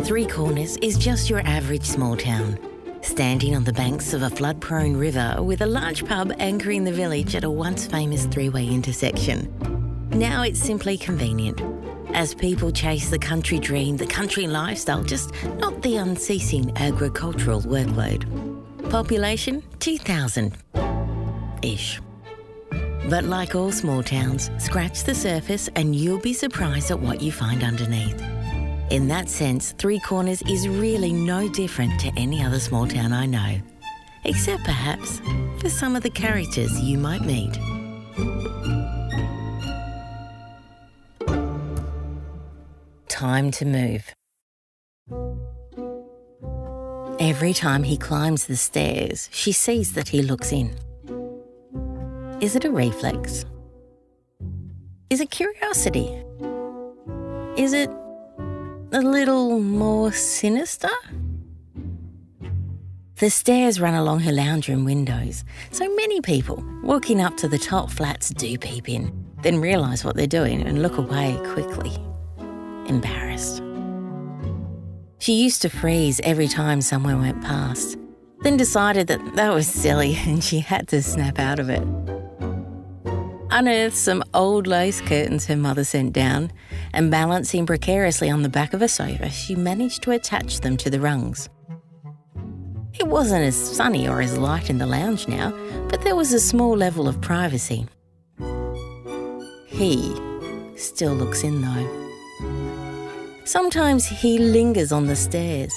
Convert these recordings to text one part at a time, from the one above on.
Three Corners is just your average small town, standing on the banks of a flood-prone river with a large pub anchoring the village at a once famous three-way intersection. Now it's simply convenient, as people chase the country dream, the country lifestyle, just not the unceasing agricultural workload. Population 2,000-ish. But like all small towns, scratch the surface and you'll be surprised at what you find underneath. In that sense, Three Corners is really no different to any other small town I know, except perhaps for some of the characters you might meet. Time to move. Every time he climbs the stairs, she sees that he looks in. Is it a reflex? Is it curiosity? Is it a little more sinister? The stairs run along her lounge room windows, so many people walking up to the top flats do peep in, then realise what they're doing and look away quickly, embarrassed. She used to freeze every time someone went past, then decided that was silly and she had to snap out of it. Unearthed some old lace curtains her mother sent down, and balancing precariously on the back of a sofa, she managed to attach them to the rungs. It wasn't as sunny or as light in the lounge now, but there was a small level of privacy. He still looks in though. Sometimes he lingers on the stairs,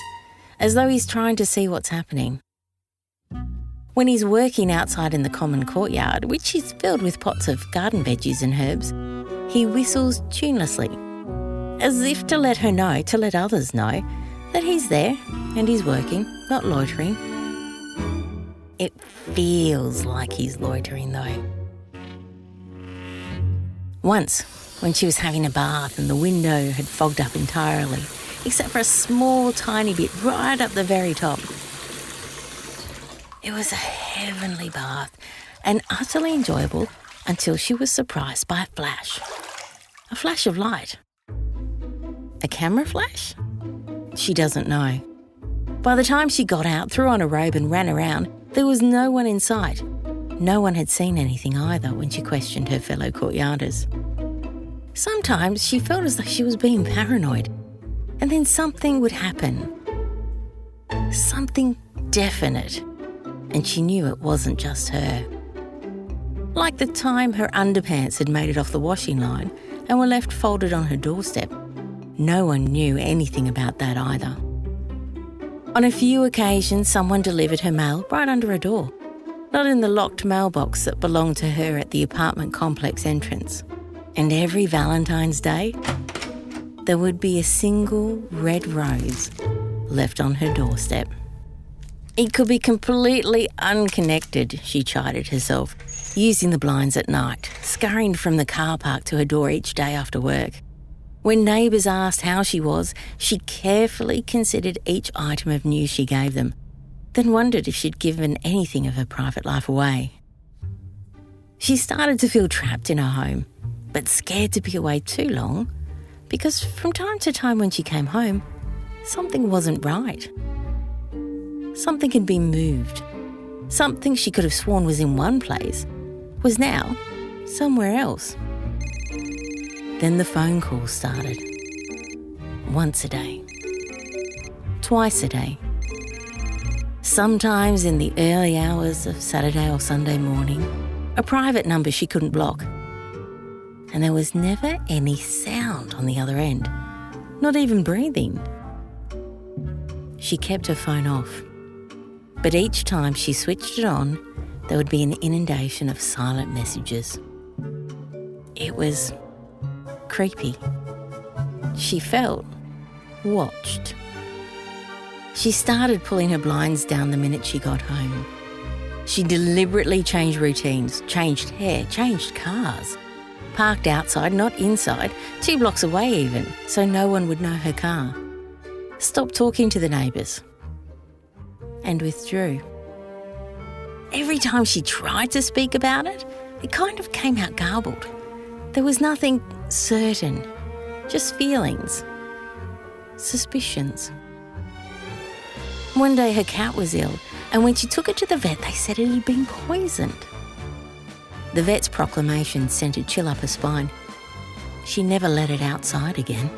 as though he's trying to see what's happening. When he's working outside in the common courtyard, which is filled with pots of garden veggies and herbs, he whistles tunelessly, as if to let her know, to let others know, that he's there and he's working, not loitering. It feels like he's loitering though. Once, when she was having a bath and the window had fogged up entirely, except for a small tiny bit right up the very top. It was a heavenly bath and utterly enjoyable until she was surprised by a flash of light. A camera flash? She doesn't know. By the time she got out, threw on a robe and ran around, there was no one in sight. No one had seen anything either when she questioned her fellow courtyarders. Sometimes she felt as though she was being paranoid, and then something would happen. Something definite. And she knew it wasn't just her. Like the time her underpants had made it off the washing line and were left folded on her doorstep. No one knew anything about that either. On a few occasions, someone delivered her mail right under her door, not in the locked mailbox that belonged to her at the apartment complex entrance. And every Valentine's Day, there would be a single red rose left on her doorstep. It could be completely unconnected, she chided herself, using the blinds at night, scurrying from the car park to her door each day after work. When neighbours asked how she was, she carefully considered each item of news she gave them, then wondered if she'd given anything of her private life away. She started to feel trapped in her home, but scared to be away too long, because from time to time when she came home, something wasn't right. Something had been moved. Something she could have sworn was in one place was now somewhere else. Then the phone calls started. Once a day. Twice a day. Sometimes in the early hours of Saturday or Sunday morning, a private number she couldn't block. And there was never any sound on the other end, not even breathing. She kept her phone off. But each time she switched it on, there would be an inundation of silent messages. It was creepy. She felt watched. She started pulling her blinds down the minute she got home. She deliberately changed routines, changed hair, changed cars. Parked outside, not inside, 2 blocks away even, so no one would know her car. Stopped talking to the neighbours. And withdrew. Every time she tried to speak about it, it kind of came out garbled. There was nothing certain, just feelings. suspicions. One day her cat was ill, and when she took it to the vet, they said it had been poisoned. The vet's proclamation sent a chill up her spine. She never let it outside again.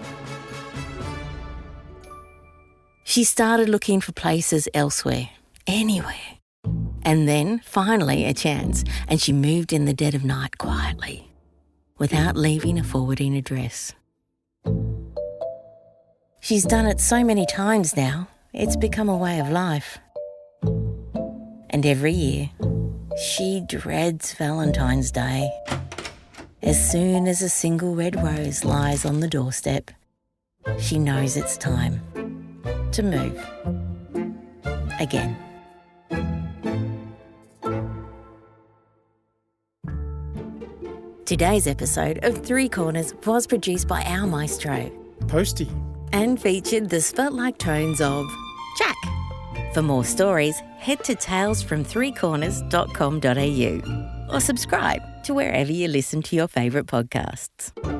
She started looking for places elsewhere, anywhere. And then, finally, a chance, and she moved in the dead of night quietly, without leaving a forwarding address. She's done it so many times now, it's become a way of life. And every year, she dreads Valentine's Day. As soon as a single red rose lies on the doorstep, she knows it's time to move again. Today's episode of Three Corners was produced by our maestro, Posty, and featured the spelt-like tones of Jack. For more stories, head to talesfromthreecorners.com.au or subscribe to wherever you listen to your favourite podcasts.